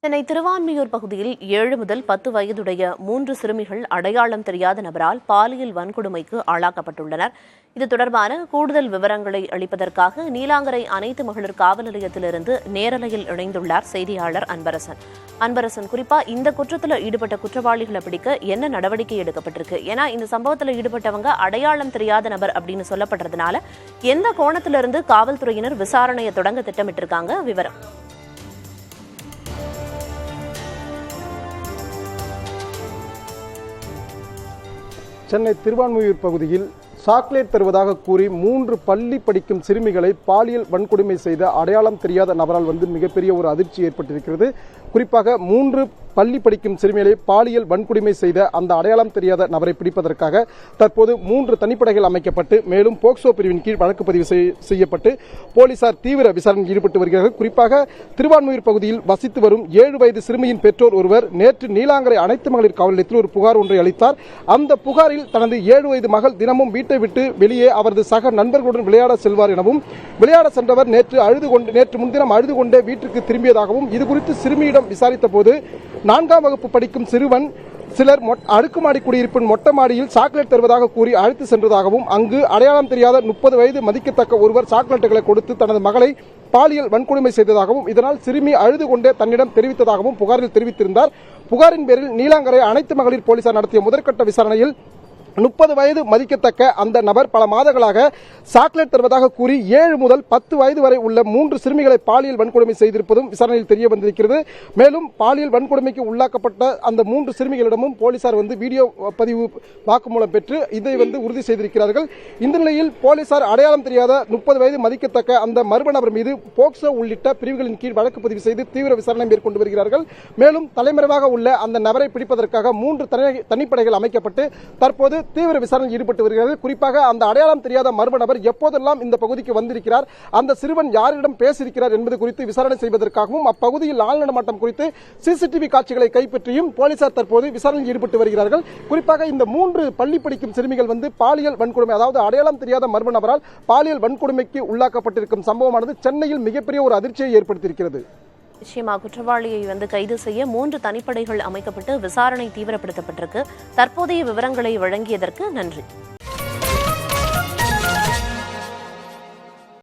சென்னை திருவான்மியூர் பகுதியில் 7 முதல் 10 வயதுடைய 3 சிறுமிகள் அடையாளம் தெரியாத நபரால் பாலியல் வன்கொடுமைக்கு ஆளாக்கப்பட்டுள்ளனர். இது தொடர்பான கூடுதல் விவரங்களை அளிப்பதற்காக நீலாங்கரை அனைத்து மகளிர் காவல் நிலையத்திலிருந்து நேரலையில் இணைந்துள்ளார் செய்தியாளர் அன்பரசன். குறிப்பா இந்த குற்றத்தில் ஈடுபட்ட குற்றவாளிகளை பிடிக்க என்ன நடவடிக்கை எடுக்கப்பட்டிருக்கு? ஏன்னா இந்த சம்பவத்தில் ஈடுபட்டவங்க அடையாளம் தெரியாத நபர் அப்படின்னு சொல்லப்படுறதுனால எந்த கோணத்திலிருந்து காவல்துறையினர் விசாரணையை தொடங்க திட்டமிட்டிருக்காங்க? விவரம். சென்னை திருவான்மியூர் பகுதியில் சாக்லேட் தருவதாக கூறி 3 பள்ளி படிக்கும் சிறுமிகளை பாலியல் வன்கொடுமை செய்த அடையாளம் தெரியாத நபரால் மிகப்பெரிய ஒரு அதிர்ச்சி ஏற்பட்டிருக்கிறது. குறிப்பாக 3 பள்ளி படிக்கும் சிறுமிகளை பாலியல் வன்கொடுமை செய்த அந்த அடையாளம் தெரியாத நபரை பிடிப்பதற்காக தற்போது 3 தனிப்படைகள் அமைக்கப்பட்டு மேலும் போக்சோ பிரிவின் கீழ் வழக்கு பதிவு செய்யப்பட்டு போலீசார் தீவிர விசாரணையில் ஈடுபட்டு வருகிறார்கள். குறிப்பாக திருவான்மியூர் பகுதியில் வசித்து வரும் 7 வயது சிறுமியின் பெற்றோர் ஒருவர் நேற்று நீலாங்கரை அனைத்து மகளிர் காவல் நிலையத்தில் ஒரு புகார் ஒன்றை அளித்தார். அந்த புகாரில் தனது 7 வயது மகள் தினமும் வீட்டை விட்டு வெளியே அவரது சக நண்பர்களுடன் விளையாட செல்வார் எனவும், விளையாட சென்றவர் நேற்று முன்தினம் அழுது கொண்டே வீட்டிற்கு திரும்பியதாகவும், இதுகுறித்து சிறுமியிடம் விசாரித்த போது 4ஆம் வகுப்பு படிக்கும் சிறுவன் சிலர் அடுக்குமாடி குடியிருப்பின் மொட்டை மாடியில் சாக்லேட் தருவதாக கூறி அழைத்து சென்றதாகவும், அங்கு அடையாளம் தெரியாத 30 வயது மதிக்கத்தக்க ஒருவர் சாக்லேட்டுகளை கொடுத்து தனது மகளை பாலியல் வன்கொடுமை செய்ததாகவும், இதனால் சிறுமி அழுது கொண்டே தன்னிடம் தெரிவித்ததாகவும் புகாரில் தெரிவித்திருந்தார். புகாரின் பேரில் நீலாங்கரை அனைத்து மகளிர் போலீசார் நடத்திய முதற்கட்ட விசாரணையில் 30 வயது மதிக்கத்தக்க அந்த நபர் பல மாதங்களாக சாக்லேட் தருவதாக கூறி 7 முதல் 10 வயது வரை உள்ள 3 சிறுமிகளை பாலியல் வன்கொடுமை செய்திருப்பதும் விசாரணையில் தெரிய வந்திருக்கிறது. மேலும் பாலியல் வன்கொடுமைக்கு உள்ளாக்கப்பட்ட அந்த 3 சிறுமிகளிடமும் போலீசார் வீடியோ பதிவு வாக்குமூலம் பெற்று இதை உறுதி செய்திருக்கிறார்கள். இந்த நிலையில் போலீசார் அடையாளம் தெரியாத 30 வயது மதிக்கத்தக்க அந்த மர்ம நபர் மீது போக்சோ உள்ளிட்ட பிரிவுகளின் கீழ் வழக்கு பதிவு செய்து தீவிர விசாரணை மேற்கொண்டு வருகிறார்கள். மேலும் தலைமறைவாக உள்ள அந்த நபரை பிடிப்பதற்காக 3 தனிப்படைகள் அமைக்கப்பட்டு தற்போது தீவிர விசாரணையில் ஈடுபட்டு வருகிறது. குறிப்பாக அந்த அடையாளம் தெரியாத மர்ம நபர் எப்போதெல்லாம் இந்த பகுதிக்கு வந்திருக்கிறார், அந்த சிறுவன் யாரிடம் பேசியிருக்கிறார் என்பது குறித்து விசாரணை செய்வதற்காகவும் அப்பகுதியில் ஆள் நடமாட்டம் குறித்து சிசிடிவி காட்சிகளை கைப்பற்றியும் போலீசார் தற்போது விசாரணையில் ஈடுபட்டு வருகிறார்கள். குறிப்பாக இந்த 3 பள்ளி படிக்கும் சிறுமிகள் பாலியல் வன்கொடுமை, அதாவது அடையாளம் தெரியாத மர்ம நபரால் பாலியல் வன்கொடுமைக்கு உள்ளாக்கப்பட்டிருக்கும் சம்பவமானது சென்னையில் மிகப்பெரிய ஒரு அதிர்ச்சியை ஏற்படுத்தியிருக்கிறது. நிச்சயமா குற்றவாளியை கைது செய்ய 3 தனிப்படைகள் அமைக்கப்பட்டு விசாரணை தீவிரப்படுத்தப்பட்டிருக்கு. தற்போதைய விவரங்களை வழங்கியதற்கு நன்றி.